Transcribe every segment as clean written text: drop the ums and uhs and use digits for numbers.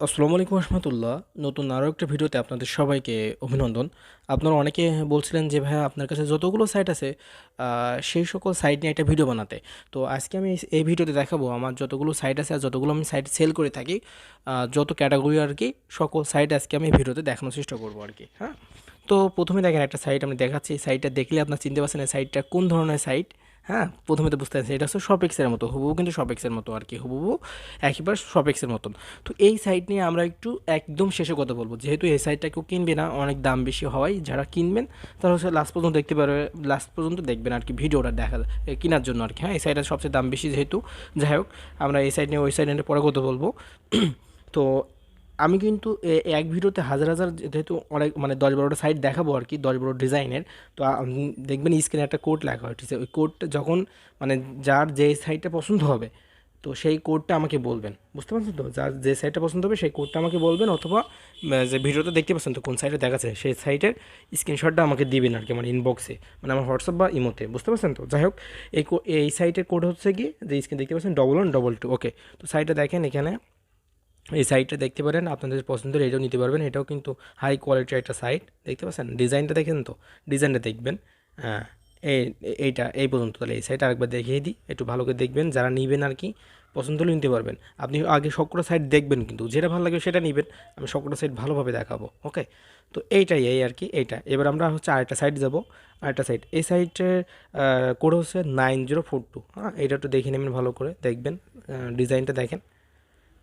আসসালামু আলাইকুম রহমতুল্লাহ। নতুন আরও একটা ভিডিওতে আপনাদের সবাইকে অভিনন্দন। আপনারা অনেকে বলছিলেন যে ভাইয়া আপনার কাছে যতগুলো সাইট আছে সেই সকল সাইট নিয়ে একটা ভিডিও বানাতে। তো আজকে আমি এই ভিডিওতে দেখাবো আমার যতগুলো সাইট আছে আর যতগুলো আমি সাইট সেল করে থাকি, যত ক্যাটাগরি আর কি, সকল সাইট আজকে আমি এই ভিডিওতে দেখানোর চেষ্টা করবো আর কি। হ্যাঁ, তো প্রথমে দেখেন একটা সাইট আমি দেখাচ্ছি। এই সাইটটা দেখলে আপনার চিনতে পারছেন এই সাইটটা কোন ধরনের সাইট। হ্যাঁ, প্রথমে তো বুঝতে পারছেন এটা হচ্ছে শপেক্সের মতো, হুবহু কিন্তু শপেক্সের মতো আর কি, হুবহু একেবারে শপেক্সের মতন। তো এই সাইট নিয়ে আমরা একটু একদম শেষে কথা বলবো, যেহেতু এই সাইটটা কেউ কিনবে না, অনেক দাম বেশি হওয়ায় যারা কিনবেন তারা হচ্ছে লাস্ট পর্যন্ত দেখতে পারবে, লাস্ট পর্যন্ত দেখবেন আর কি ভিডিওটা দেখা কেনার জন্য আর কি। হ্যাঁ, এই সাইটটা সবচেয়ে দাম বেশি যেহেতু। যাই হোক, আমরা এই সাইট নিয়ে ওই সাইট নিয়ে পরে কথা বলবো। তো আমি কিন্তু এক ভিডিওতে হাজার হাজার, যেহেতু অনেক মানে 10-12টা সাইট দেখাবো আর কি, 10-12 ডিজাইনের। তো দেখবেন স্ক্রিনে একটা কোড লেখা হয়, ঠিক আছে? ওই কোডটা যখন মানে যার যে সাইটটা পছন্দ হবে, তো সেই কোডটা আমাকে বলবেন, বুঝতে পারছেন তো? যার যে সাইটটা পছন্দ হবে সেই কোডটা আমাকে বলবেন, অথবা যে ভিডিওটা দেখতে পাচ্ছেন তো কোন সাইটে দেখাচ্ছে সেই সাইটের স্ক্রিনশটটা আমাকে দিবেন আর কি, মানে ইনবক্সে, মানে আমার হোয়াটসঅ্যাপ বা ইমোতে, বুঝতে পারছেন তো? যাই হোক, এই সাইটের কোড হচ্ছে কি, যে স্ক্রিন দেখতে পাচ্ছেন 1122। ওকে, তো সাইটটা দেখেন এখানে, এই সাইটটা দেখতে পারেন, আপনাদের পছন্দের এটাও নিতে পারবেন। এটাও কিন্তু হাই কোয়ালিটির একটা সাইট, দেখতে পাচ্ছেন? ডিজাইনটা দেখেন তো, ডিজাইনটা দেখবেন। হ্যাঁ, এই এইটা এই পর্যন্ত। তাহলে এই সাইট আরেকবার দেখিয়ে দিই, একটু ভালো করে দেখবেন, যারা নেবেন আর কি, পছন্দ হলে নিতে পারবেন। আপনি আগে সবকটা সাইট দেখবেন, কিন্তু যেটা ভালো লাগে সেটা নেবেন। আমি সবকটা সাইট ভালোভাবে দেখাবো। ওকে, তো এইটাই এই আর কি এইটা। এবার আমরা হচ্ছে আরেকটা সাইট যাব, আরেকটা সাইট। এই সাইটের কোড হচ্ছে 9042। হ্যাঁ, এটা একটু দেখে নেবেন, ভালো করে দেখবেন, ডিজাইনটা দেখেন,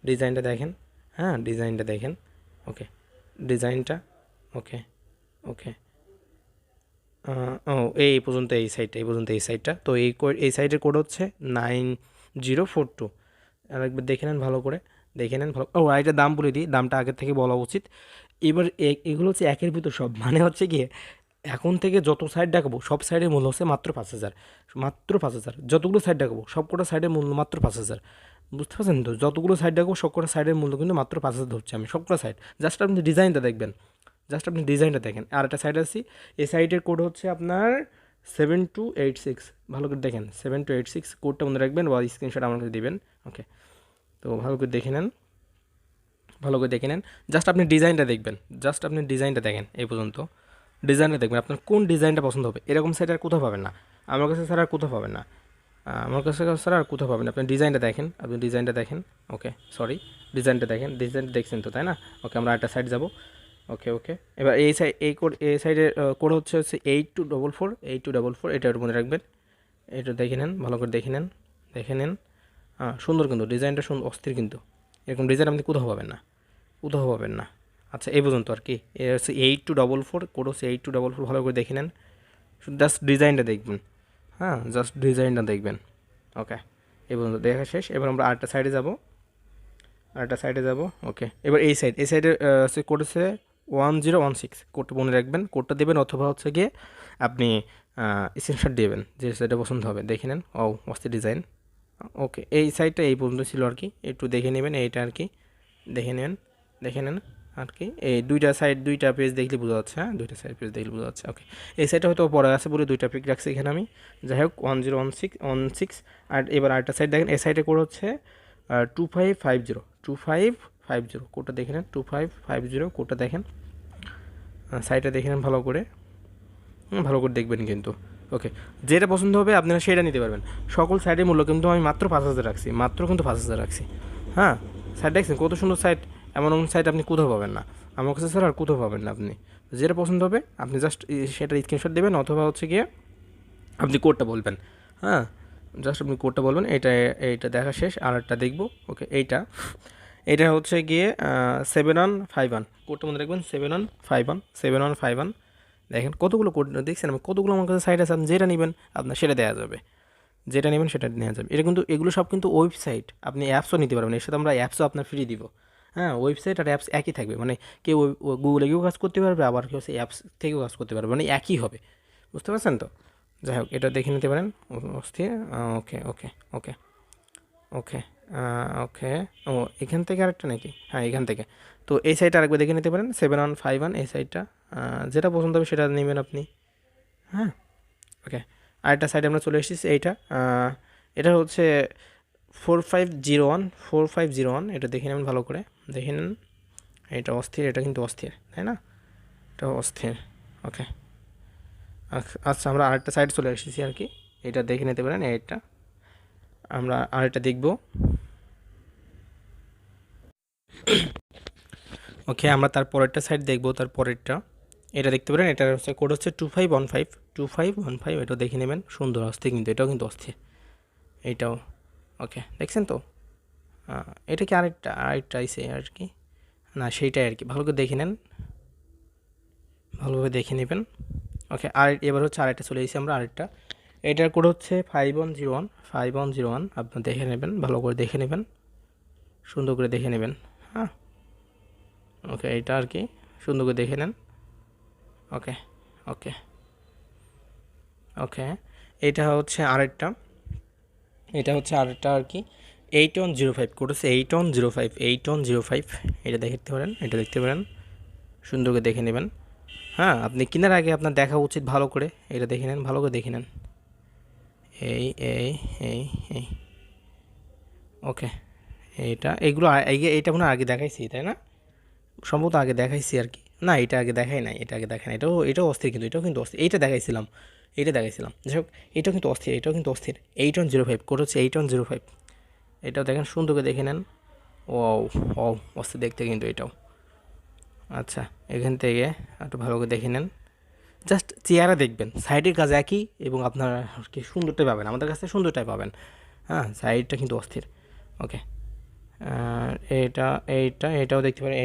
ডিজাইনটা দেখেন। হ্যাঁ, ডিজাইনটা দেখেন। ওকে, ডিজাইনটা। ওকে, ওকে। ও, এই পর্যন্ত এই সাইটটা, এই পর্যন্ত এই সাইটটা। তো এই সাইটের কোড হচ্ছে 9042। আর একবার দেখে নেন ভালো করে, দেখে নেন ভালো। ও, আর এটা দাম বলে দিই, দামটা আগের থেকে বলা উচিত। এবার এগুলো হচ্ছে একের ভিতর সব, মানে হচ্ছে গিয়ে এখন থেকে যত সাইট দেখাবো সব সাইডের মূল্য হচ্ছে মাত্র 5,000, মাত্র 5,000। যতগুলো সাইট দেখাবো সবকটা সাইডের মূল্য মাত্র 5,000, বুঝতে পারছেন তো? যতগুলো সাইট দেখাবো সবকটা সাইডের মূল্য কিন্তু মাত্র 5,000 ধরছি আমি, সবকটা সাইট। জাস্ট আপনি ডিজাইনটা দেখবেন, জাস্ট আপনি ডিজাইনটা দেখেন। আর একটা সাইট আছে, এই সাইটের কোড হচ্ছে আপনার 7286। ভালো করে দেখেন, 7286 কোডটা মনে রাখবেন বা স্ক্রিনশট আমার কাছে দিবেন। ওকে, তো ভালো করে দেখে নেন, ভালো করে দেখে নেন। জাস্ট আপনি ডিজাইনটা দেখবেন, জাস্ট আপনি ডিজাইনটা দেখেন এই পর্যন্ত। ডিজাইনটা দেখবেন, আপনার কোন ডিজাইনটা পছন্দ হবে। এরকম সাইট আর কোথাও পাবেন না, আমার কাছে ছাড়া আর কোথাও পাবেন না, আমার কাছে ছাড়া আর কোথাও পাবেন না। আপনি ডিজাইনটা দেখেন, আপনি ডিজাইনটা দেখেন। ওকে, সরি, ডিজাইনটা দেখেন, ডিজাইনটা দেখছেন তো, তাই না? ওকে, আমরা একটা সাইড যাব। ওকে, ওকে। এবার এই সাইড, এই কোড, এই সাইডের কোড হচ্ছে 8244, 8244। এটা মনে রাখবেন, এটা দেখে নেন, ভালো করে দেখে নেন, দেখে নেন। হ্যাঁ, সুন্দর কিন্তু ডিজাইনটা, সুন্দর অস্থির কিন্তু। এরকম ডিজাইন আপনি কোথাও পাবেন না, কোথাও পাবেন না। আচ্ছা, এই পর্যন্ত আর কি। এ হচ্ছে 8244, কোড হচ্ছে 8244। ভালো করে দেখে নেন, শুধু জাস্ট ডিজাইনটা দেখবেন। হ্যাঁ, জাস্ট ডিজাইনটা দেখবেন। ওকে, এই পর্যন্ত দেখা শেষ। এবার আমরা আরেকটা সাইডে যাব, আরেকটা সাইডে যাব। ওকে, এবার এই সাইড, এই সাইডের কোড হচ্ছে 1016। কোডটা মনে রাখবেন, কোডটা দেবেন, অথবা হচ্ছে গিয়ে আপনি স্ক্রিনশট দেবেন, যে সাইডটা পছন্দ হবে। দেখে নেন, ও অস্থির ডিজাইন। ওকে, এই সাইডটা এই পর্যন্ত ছিল আর কি, একটু দেখে নেবেন এইটা আর কি, দেখে নেন, দেখে নেন আর কি। এই দুইটা সাইড, দুইটা পেজ দেখলে বোঝা যাচ্ছে। হ্যাঁ, দুইটা সাইড পেজ দেখলে বোঝা যাচ্ছে। ওকে, এই সাইডটা হয়তো পরে আছে বলে দুইটা পিক রাখছি এখানে আমি। যাই হোক, 1016। আর এবার আরেকটা সাইড দেখেন, এই সাইডে কোড হচ্ছে 2550, 2550। কোডটা দেখে নেন, 2550 কোডটা দেখেন, সাইডটা দেখে নেন ভালো করে, ভালো করে দেখবেন কিন্তু। ওকে, যেটা পছন্দ হবে আপনারা সেটা নিতে পারবেন। সকল সাইডের মূল্য কিন্তু আমি মাত্র 5,000 রাখছি, মাত্র কিন্তু 5,000 রাখছি। হ্যাঁ, সাইট দেখছেন কত সুন্দর সাইট, এমন এমন সাইট আপনি কোথাও পাবেন না, আমার কাছে স্যার আর কোথাও পাবেন না। আপনি যেটা পছন্দ হবে আপনি জাস্ট সেটার স্ক্রিনশট দেবেন, অথবা হচ্ছে গিয়ে আপনি কোডটা বলবেন। হ্যাঁ, জাস্ট আপনি কোডটা বলবেন। এইটা দেখা শেষ, আর একটা দেখবো। ওকে, এইটা হচ্ছে গিয়ে 7151। কোডটা মনে রাখবেন, 7151, 7151। দেখেন কতগুলো কোড দেখছেন, আমি কতগুলো আমার কাছে সাইট আছে, আপনি যেটা নেবেন আপনার সেটা দেওয়া যাবে, যেটা নেবেন সেটা নেওয়া যাবে। এটা কিন্তু এগুলো সব কিন্তু ওয়েবসাইট, আপনি অ্যাপসও নিতে পারবেন, এর সাথে আমরা অ্যাপসও আপনার ফ্রি দিব। হ্যাঁ, ওয়েবসাইট আর অ্যাপস একই থাকবে, মানে কেউ গুগলে গিয়েও কাজ করতে পারবে, আবার কেউ সেই অ্যাপস থেকেও কাজ করতে পারবে, মানে একই হবে, বুঝতে পারছেন তো? যাই হোক, এটা দেখে নিতে পারেন, অস্থির। ওকে, ওকে, ওকে, ওকে, ওকে। ও, এখান থেকে আরেকটা নাকি? হ্যাঁ, এখান থেকে। তো এই সাইটটা আরেকবার দেখে নিতে পারেন, 7151, এই সাইটটা। যেটা পছন্দ হবে সেটা নেবেন আপনি। হ্যাঁ, ওকে। আরেকটা সাইডে আমরা চলে এসেছি, এইটা এটা হচ্ছে 4501, 4501। এটা দেখে নেন ভালো করে, দেখে নেন, এটা অস্থির, এটা কিন্তু অস্থির, তাই না? এটা অস্থির। ওকে, আচ্ছা আমরা আরেকটা সাইড চলে এসেছি আর কি, এটা দেখে নিতে পারেন। এটা আমরা আরেকটা দেখব। ওকে, আমরা তার পরেরটা সাইড দেখব, তার পরেরটা এটা দেখতে পারেন। এটার হচ্ছে কোড হচ্ছে 2515, 2515। এটাও দেখে নেবেন, সুন্দর অস্থির কিন্তু, এটাও কিন্তু অস্থির এইটাও। ওকে, দেখছেন তো? এটা কি আরেকটা আরেকটা আইসে আর কি, না সেইটাই আর কি, ভালো করে দেখে নেন, ভালোভাবে দেখে নেবেন। ওকে, আর এবার হচ্ছে আরেকটা চলে এসেছি আমরা আরেকটা। এটার কোড হচ্ছে 5101, 5101। আপনার দেখে নেবেন, ভালো করে দেখে নেবেন, সুন্দর করে দেখে নেবেন। হ্যাঁ, ওকে, এটা আর কি সুন্দর করে দেখে নেন। ওকে, ওকে, ওকে, এটা হচ্ছে আরেকটা, এটা হচ্ছে আরেকটা আর কি, 8105। কোড হচ্ছে 8105, 8105। এটা দেখতে পারেন, এটা দেখতে পারেন, সুন্দর করে দেখে নেবেন। হ্যাঁ, আপনি কেনার আগে আপনার দেখা উচিত ভালো করে, এটা দেখে নেন, ভালো করে দেখে নেন। এই এই এই এই ওকে, এগুলো এইটা মনে হয় আগে দেখাইছি, তাই না? সম্ভবত আগে দেখাইছি আর কি, না এটা আগে দেখাই নাই, এটা আগে দেখাই নাই। এটাও অস্থির কিন্তু, এটাও কিন্তু অস্থির, এইটা দেখাইছিলাম, এইটা দেখাইছিলাম। যাই হোক, এটাও কিন্তু অস্থির, এটাও কিন্তু অস্থির। 8105, কোড হচ্ছে 8105। এটাও দেখেন, সুন্দর করে দেখে নেন। ও, ও, অস্থির দেখতে কিন্তু এটাও। আচ্ছা, এখান থেকে একটু ভালো করে দেখে নেন, জাস্ট চেয়ারে দেখবেন, সাইডের কাজ একই এবং আপনার কি সুন্দরটাই পাবেন, আমাদের কাছে সুন্দরটাই পাবেন। হ্যাঁ, সাইডটা কিন্তু অস্থির। ওকে, এটা এটাও দেখতে পারেন।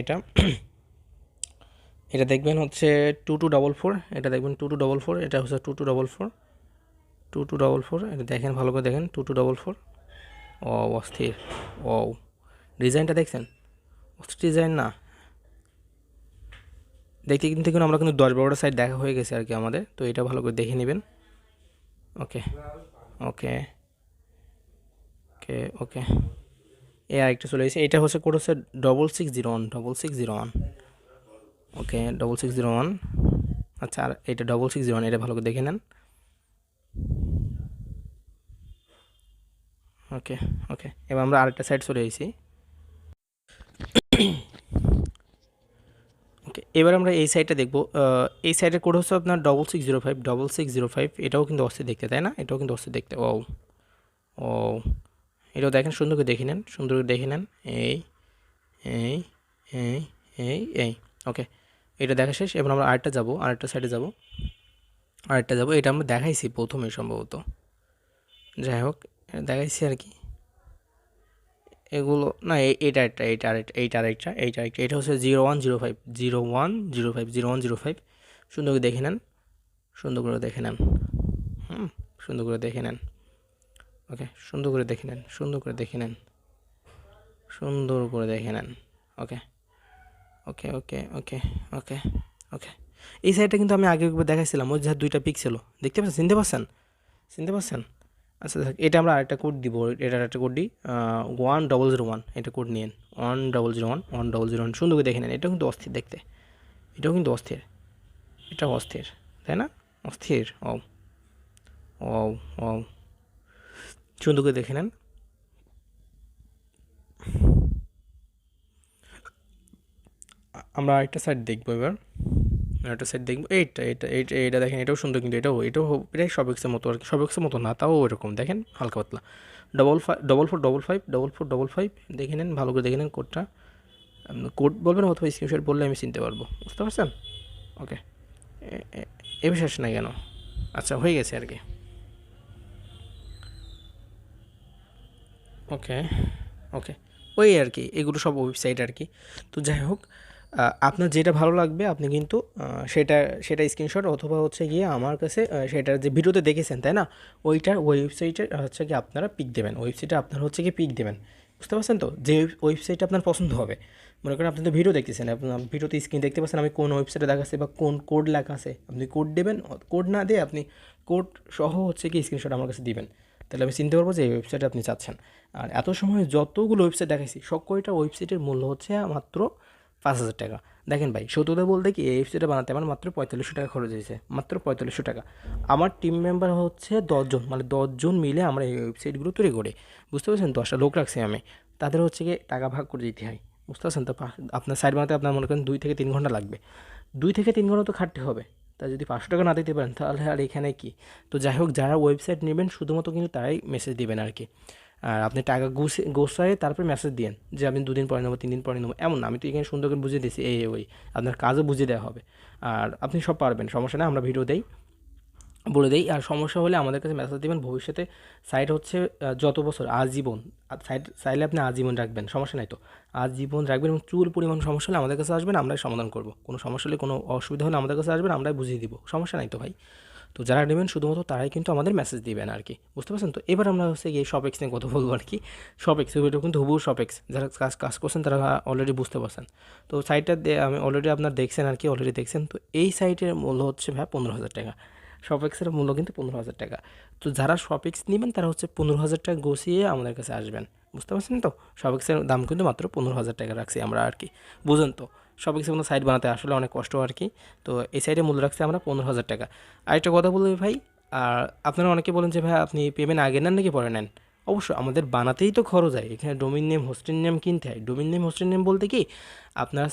এটা দেখবেন হচ্ছে 2244, এটা দেখবেন 2244, এটা হচ্ছে 2244, 2244। এটা দেখেন, ভালো করে দেখেন, 2244। ও, অস্থির। ও, ডিজাইনটা দেখছেন? অস্থির ডিজাইন না? দেখতে কিন্তু দেখুন, আমরা কিন্তু 10-12টা সাইড দেখা হয়ে গেছে আর কি আমাদের, তো এটা ভালো করে দেখে নেবেন। ওকে, ওকে, ওকে, ওকে, আরেকটা চলে এসেছে। এটা হচ্ছে কোড হচ্ছে 6601, 6601। ওকে, 6601। আচ্ছা, আর এটা 6601, এটা ভালো করে দেখে নেন। ওকে, ওকে, এবার আমরা আরেকটা সাইড চলে এসেছি। ওকে, এবার আমরা এই সাইডটা দেখবো। এই সাইডের কোড হচ্ছে আপনার 6605, 6605। এটাও কিন্তু অস্থির দেখতে, তাই না? এটাও কিন্তু অস্থির দেখতে। ও, ও, এটাও দেখেন, সুন্দর করে দেখে নেন, সুন্দর করে দেখে নেন। এই এই এই এই ওকে, এটা দেখা শেষ। এবার আমরা আরেকটা যাবো, আরেকটা সাইডে যাবো, আরেকটা যাবো। এটা আমরা দেখাইছি প্রথমে সম্ভবত, যাই হোক, এটা দেখাইছি আর কি। এগুলো না, এইটা একটা, এইটা এটা হচ্ছে 0105, 0105, 0105। সুন্দর করে দেখে নেন, সুন্দর করে দেখে নেন। হুম, সুন্দর করে দেখে নেন। ওকে, সুন্দর করে দেখে নেন, সুন্দর করে দেখে নেন, সুন্দর করে দেখে নেন। ওকে, ওকে, ওকে, ওকে, ওকে, ওকে। এই সাইডটা কিন্তু আমি আগে একবার দেখাইছিলাম, ওই যা দুইটা পিক্সেলও দেখতে পাচ্ছেন, চিনতে পারছেন, চিনতে পারছেন? আচ্ছা দেখ, এটা আমরা আরেকটা কোড দিব, এটার একটা কোড দিই, 1001। এটা কোড নিন, 1001, 1001। সুন্দর করে দেখে নেন, এটাও কিন্তু অস্থির দেখতে, এটাও কিন্তু অস্থির, এটাও অস্থির, তাই না? অস্থির। ও, ও, ও, সুন্দর করে দেখে নেন। আমরা আরেকটা সাইড দেখবো এবার, আরেকটা সাইড দেখবো। এটা দেখেন, এটাও সুন্দর কিন্তু, এটাও প্রায় সব এক্সের মতো আর কি, সব এক্সের মতো না, তাও এরকম দেখেন, হালকা পাতলা। 55, 4455, দেখে নেন, ভালো করে দেখে নেন কোডটা। কোড বলবেন অথবা স্ক্রিনশট বললে আমি চিনতে পারবো, বুঝতে পারছেন? ওকে, এ বিশ্বাস নাই কেন? আচ্ছা, হয়ে গেছে আর কি। ওকে, ওকে, ওই আর কি, এগুলো সব ওয়েবসাইট আর কি। তো যাই হোক, আপনার যেটা ভালো লাগবে আপনি কিন্তু সেটা সেটা স্ক্রিনশট অথবা হচ্ছে গিয়ে আমার কাছে সেটার যে ভিডিওতে দেখেছেন, তাই না? ওইটার ওয়েবসাইটের হচ্ছে গিয়ে আপনারা পিক দেবেন, ওয়েবসাইটে আপনার হচ্ছে গিয়ে পিক দেবেন, বুঝতে পারছেন তো? যে ওয়েবসাইটটা আপনার পছন্দ হবে, মনে করেন আপনি তো ভিডিও দেখতেছেন, আপনার ভিডিওতে স্ক্রিন দেখতে পাচ্ছেন আমি কোন ওয়েবসাইটে দেখাচ্ছি বা কোন কোড লেখা আছে, আপনি কোড দেবেন। কোড না দিয়ে আপনি কোড সহ হচ্ছে কি স্ক্রিনশট আমার কাছে দিবেন, তাহলে আমি চিনতে পারবো যে এই ওয়েবসাইটে আপনি চাচ্ছেন। আর এত সময় যতগুলো ওয়েবসাইট দেখাইছি সব কয়টা ওয়েবসাইটের মূল্য হচ্ছে মাত্র 5,000 টাকা। দেখেন ভাই, সত্যতা বলতে কি, এই ওয়েবসাইটটা বানাতে আমার মাত্র 4500 টাকা খরচ হয়েছে, মাত্র 4500 টাকা। আমার টিম মেম্বার হচ্ছে 10 জন, মানে 10 জন মিলে আমরা এই ওয়েবসাইটগুলো তৈরি করি, বুঝতে পারছেন? 10টা লোক রাখছি আমি, তাদের হচ্ছে গিয়ে টাকা ভাগ করে দিতে হয়, বুঝতে পারছেন তো? আপনার সাইট বানাতে আপনার মনে করেন 2 থেকে 3 ঘন্টা লাগবে, 2 থেকে 3 ঘন্টা তো খাটতে হবে। তা যদি 500 টাকা না দিতে পারেন তাহলে আর এখানে কি? তো যাই হোক, যারা ওয়েবসাইট নেবেন শুধুমাত্র কিন্তু তারাই মেসেজ দিবেন আর কি। আর আপনি টাকা গোছায় তারপরে মেসেজ দিয়েন যে আমি 2 দিন পরে নেবো, 3 দিন পরে নেবো, এমন না। আমি তো এখানে সুন্দর করে বুঝিয়ে দিয়েছি এই ওই, আপনার কাজও বুঝিয়ে দেওয়া হবে। আর আপনি সব পারবেন, সমস্যা নেই, আমরা ভিডিও দেই, বলে দেই। আর সমস্যা হলে আমাদের কাছে মেসেজ দিবেন। ভবিষ্যতে সাইট হচ্ছে যত বছর আজীবন, সাইট চাইলে আপনি আজীবন রাখবেন, সমস্যা নাই তো, আজীবন রাখবেন। এবং চুল পরিমাণ সমস্যা হলে আমাদের কাছে আসবেন, আমরাই সমাধান করব। কোনো সমস্যা হলে, কোনো অসুবিধা হলে আমাদের কাছে আসবেন, আমরাই বুঝিয়ে দিব, সমস্যা নাই তো ভাই। তো যারা নেবেন শুধুমাত্র তারাই কিন্তু আমাদের মেসেজ দিবেন আর কি, বুঝতে পারছেন তো? এবার আমরা হচ্ছে গিয়ে শপেক্স নিয়ে কথা বলবো আর কি। শপেক্স ওইটা কিন্তু হুবহু শপেক্স, যারা কাজ কাজ করছেন তারা অলরেডি বুঝতে পারছেন। তো সাইটটা আমি অলরেডি আপনার দেখছেন আর কি, অলরেডি দেখছেন। তো এই সাইটের মূল্য হচ্ছে ভাই 15,000 টাকা। শপেক্সের মূল্য কিন্তু 15,000 টাকা। তো যারা শপেক্স নেবেন তারা হচ্ছে 15,000 টাকা গুছিয়ে আমাদের কাছে আসবেন, বুঝতে পারছেন তো? শপেক্সের দাম কিন্তু মাত্র 15,000 টাকা রাখছি আমরা আর কি, বুঝুন তো? শপেক্সের কোনো সাইট বানাতে আসলে অনেক কষ্ট আর কি। তো এই সাইটের মূল্য রাখছি আমরা 15,000 টাকা। আরেকটা কথা বলবো ভাই, আর আপনারা অনেকে বলেন যে ভাই আপনি পেমেন্ট আগে নেন নাকি পরে নেন? অবশ্যই আমাদের বানাতেই তো খরচ হয়, এখানে ডোমেইন নেম হোস্টিং নেম কিনতে হয়। ডোমেইন নেম হোস্টিং নেম বলতে কি, আপনার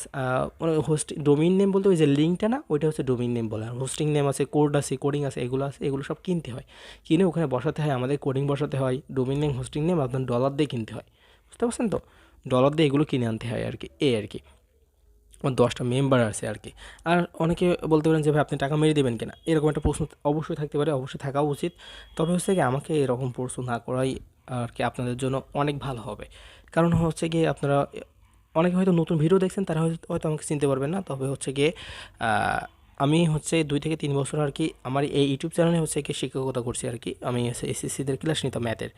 ডোমেইন নেম বলতে ওই যে লিঙ্কটা না, ওইটা হচ্ছে ডোমেইন নেম বলে। আর হোস্টিং নেম আছে, কোড আছে, কোডিং আছে, এগুলো আছে, এগুলো সব কিনতে হয়। কিনে ওখানে বসাতে হয়, আমাদের কোডিং বসাতে হয়। ডোমেইন নেম হোস্টিং নেম আপনার ডলার দিয়ে কিনতে হয়, বুঝতে পারছেন তো? ডলার দিয়ে এগুলো কিনে আনতে হয় আর কি, এই আর কি। আমার 10টা মেম্বার আছে আর কি। আর অনেকে বলতে পারেন যে ভাই আপনি টাকা মেরে দেবেন কিনা, এরকম একটা প্রশ্ন অবশ্যই থাকতে পারে, অবশ্যই থাকা উচিত। তবে হচ্ছে কি, আমাকে এরকম প্রশ্ন না করাই আর কি আপনাদের জন্য অনেক ভালো হবে। কারণ হচ্ছে গিয়ে আপনারা অনেকে হয়তো নতুন ভিডিও দেখছেন, তারা হয়তো হয়তো আমাকে চিনতে পারবেন না। তবে হচ্ছে গিয়ে আমি হচ্ছে 2 থেকে 3 বছর আর কি আমার এই ইউটিউব চ্যানেলে হচ্ছে কি শিক্ষকতা করছি আর কি। আমি এসএসসিদের ক্লাস নিতাম ম্যাথের।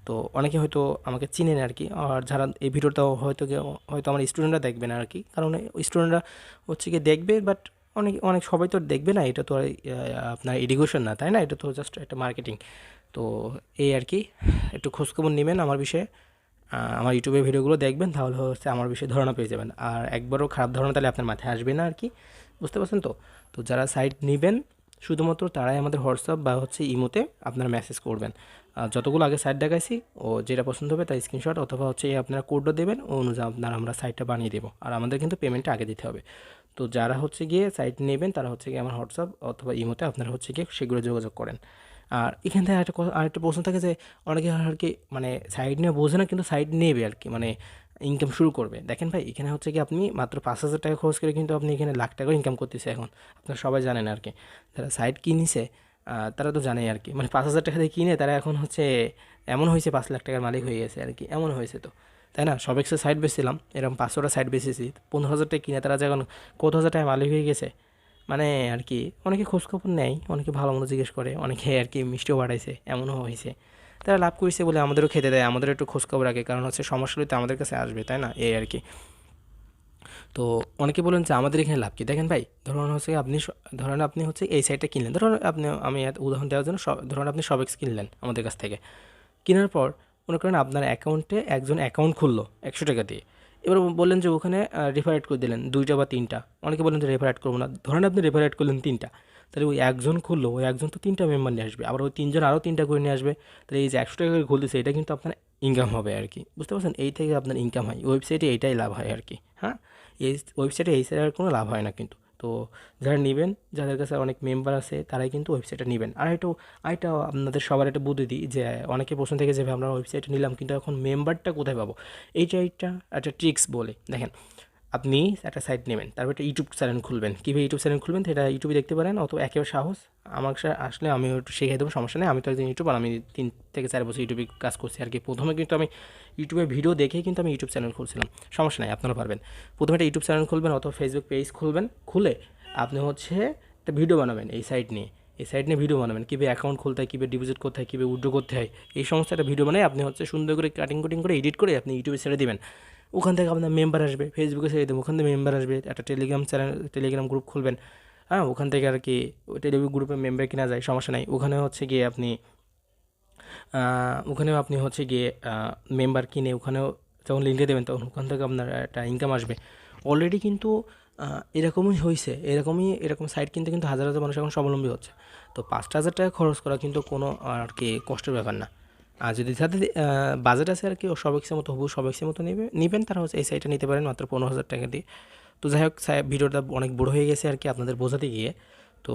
তো অনেকে হয়তো আমাকে চিনেন আর কি। আর যারা এই ভিডিওটা হয়তো হয়তো আমার স্টুডেন্টরা দেখবে না আর কি, কারণ স্টুডেন্টরা হচ্ছে গিয়ে দেখবে, বাট অনেক অনেক সবাই তো দেখবে না। এটা তো আর আপনার এডুকেশন না, তাই না? এটা তো জাস্ট একটা মার্কেটিং। তো এই আর কি, একটু খোঁজখবর নেবেন আমার বিষয়ে। আমার ইউটিউবের ভিডিওগুলো দেখবেন, তাহলে হচ্ছে আমার বিষয়ে ধারণা পেয়ে যাবেন। আর একবারও খারাপ ধারণা তাহলে আপনার মাথায় আসবে না আর কি, বুঝতে পারছেন তো? তো যারা সাইট নেবেন শুধুমাত্র তারাই আমাদের হোয়াটসঅ্যাপ বা হচ্ছে ইমোতে আপনারা মেসেজ করবেন। যতগুলো আগে সাইট দেখাইছি, ও যেটা পছন্দ হবে তার স্ক্রিনশট অথবা হচ্ছে আপনারা কোডও দেবেন, ও অনুযায়ী আপনারা আমরা সাইটটা বানিয়ে দেবো। আর আমাদের কিন্তু পেমেন্টটা আগে দিতে হবে। তো যারা হচ্ছে গিয়ে সাইট নেবেন তারা হচ্ছে গিয়ে আমার হোয়াটসঅ্যাপ অথবা ইমোতে আপনারা হচ্ছে গিয়ে সেগুলো যোগাযোগ করেন। আর এখান থেকে আরেকটা প্রশ্ন থাকে যে অনেকে আর কি মানে সাইড নিয়ে বোঝে না, কিন্তু সাইড নেবে আর কি, মানে ইনকাম শুরু করবে। দেখেন ভাই, এখানে হচ্ছে কি আপনি মাত্র 5,000 টাকা খরচ করে কিন্তু আপনি এখানে লাখ টাকাও ইনকাম করতেছে এখন। আপনারা সবাই জানেন আর কি, যারা সাইট কিনেছে তারা তো জানেই আর কি। মানে 5,000 টাকা দিয়ে কিনে তারা এখন হচ্ছে এমন হয়েছে 5 লাখ টাকার মালিক হয়ে গেছে আর কি, এমন হয়েছে তো, তাই না? সব এক্সের সাইট বেচছিলাম, এরকম 500টা সাইট বেচেছি, 15,000 টাকা কিনে তারা যখন কত হাজার টাকা মালিক হয়ে গেছে। মানে আর কি, অনেকে খোঁজখবর নেয়, অনেকে ভালো মন্দ জিজ্ঞেস করে, অনেকে আর কি মিষ্টিও বাড়াইছে, এমনও হয়েছে। তারা লাভ করেছে বলে আমাদেরও খেতে দেয়, আমাদেরও একটু খোঁজখবর রাখে, কারণ হচ্ছে সমস্যা হলে তো আমাদের কাছে আসবে, তাই না? এই আর কি। তো অনেকে বলেন যে আমাদের এখানে লাভ কী? দেখেন ভাই, ধরুন হচ্ছে ধরেন আপনি হচ্ছে এই সাইটটা কিনলেন, ধরুন আপনি, আমি উদাহরণ দেওয়ার জন্য ধরুন আপনি সবেক্স কিনলেন আমাদের কাছ থেকে। কেনার পর মনে করেন আপনার অ্যাকাউন্টে একজন অ্যাকাউন্ট খুললো 100 টাকা দিয়ে। এবার বললেন যে ওখানে রেফারেট করে দিলেন 2টা বা 3টা। অনেকে বলেন যে রেফারেট করবো না, ধরেন আপনি রেফারেট করলেন 3টা। তাহলে ওই একজন খুললো, ওই একজন তো 3টা মেম্বার নিয়ে আসবে, আবার ওই 3জন আরও 3টা করে নিয়ে আসবে। তাহলে এই যে 100 টাকা করে খুলতেছে, এটা কিন্তু আপনার ইনকাম হবে আর কি, বুঝতে পারছেন? এই থেকে আপনার ইনকাম হয়, ওয়েবসাইটে এইটাই লাভ হয় আর কি। হ্যাঁ, এই ওয়েবসাইটে এই সাইডে আর কোনো লাভ হয় না কিন্তু। তো যারা নেবেন, যাদের কাছে অনেক মেম্বার আছে, তারাই কিন্তু ওয়েবসাইটটা নেবেন। আরেকটা আপনাদের সবার একটা বুদ্ধি দিই, যে অনেকে প্রশ্ন থেকে যে আমরা ওয়েবসাইট নিলাম কিন্তু এখন মেম্বারটা কোথায় পাবো, এইটা একটা ট্রিক্স বলে। দেখেন, আপনি একটা সাইট নেবেন, তারপর একটা ইউটিউব চ্যানেল খুলবেন। কীভাবে ইউটিউব চ্যানেল খুলবেন সেটা ইউটিউবে দেখতে পারেন, অথবা একেবারে সাহস আমার কাছে আসলে আমি একটু শিখিয়ে দেবো, সমস্যা নেই। আমি তো একজন ইউটিউবার, আমি 3 থেকে 4 বছর ইউটিউবে কাজ করছি আর কি। প্রথমে কিন্তু আমি ইউটিউবে ভিডিও দেখেই কিন্তু আমি ইউটিউব চ্যানেল খুলছিলাম, সমস্যা নেই, আপনারা পারবেন। প্রথমে একটা ইউটিউব চ্যানেল খুলবেন অথবা ফেসবুক পেজ খুলবেন, খুলে আপনি হচ্ছে একটা ভিডিও বানাবেন এই সাইট নিয়ে। এই সাইট নিয়ে ভিডিও বানাবেন, কীভাবে অ্যাকাউন্ট খুলতে হয়, কীভাবে ডিপোজিট করতে হয়, কীভাবে উইথড্র করতে হয়, এই সমস্ত একটা ভিডিও বানাই আপনি হচ্ছে সুন্দর করে কাটিং কুটিং করে এডিট করে আপনি ইউটিউবে ছেড়ে দিবেন। ওখান থেকে আপনার মেম্বার আসবে, ফেসবুকে ছেড়ে দেবেন, ওখান থেকে মেম্বার আসবে। একটা টেলিগ্রাম চ্যানেল, টেলিগ্রাম গ্রুপ খুলবেন। হ্যাঁ, ওখান থেকে আর কি ওই টেলিগ্রাম গ্রুপে মেম্বার কেনা যায়, সমস্যা নাই। ওখানে হচ্ছে গিয়ে আপনি ওখানেও আপনি হচ্ছে গিয়ে মেম্বার কিনে ওখানেও যখন লিঙ্কে দেবেন তখন ওখান থেকে আপনার একটা ইনকাম আসবে। অলরেডি কিন্তু এরকমই হয়েছে, এরকম সাইট কিনতে কিন্তু হাজার হাজার মানুষ এখন স্বাবলম্বী হচ্ছে। তো 5,000 টাকা খরচ করা কিন্তু কোনো আর কি কষ্টের ব্যাপার না, আর যদি যাদের বাজেট আছে আর কি ও সবেক্সের মতো হবু সবেক্সের মতো নেবেন তারা হচ্ছে এই সাইটটা নিতে পারেন মাত্র 15,000 টাকা দিয়ে। তো যাই হোক ভিডিওটা অনেক বড় হয়ে গেছে আর কি আপনাদের বোঝাতে গিয়ে। তো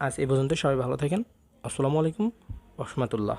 আজ এই পর্যন্ত, সবাই ভালো থাকেন। আসসালামু আলাইকুম রহমতুল্লাহ।